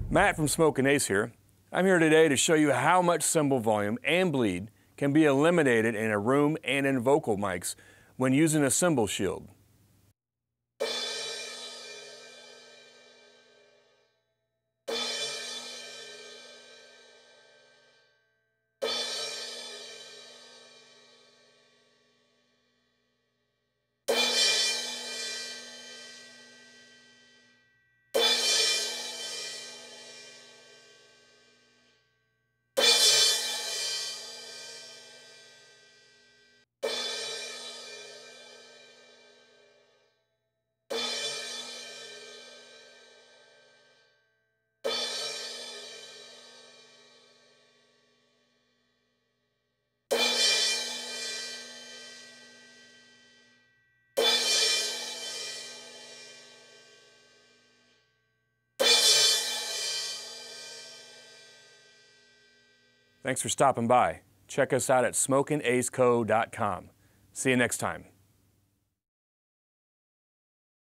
Matt from Smokin here. I'm here today to show you how much cymbal volume and bleed can be eliminated in a room and in vocal mics when using a cymbal shield. Thanks for stopping by. Check us out at smokinaceco.com. See you next time.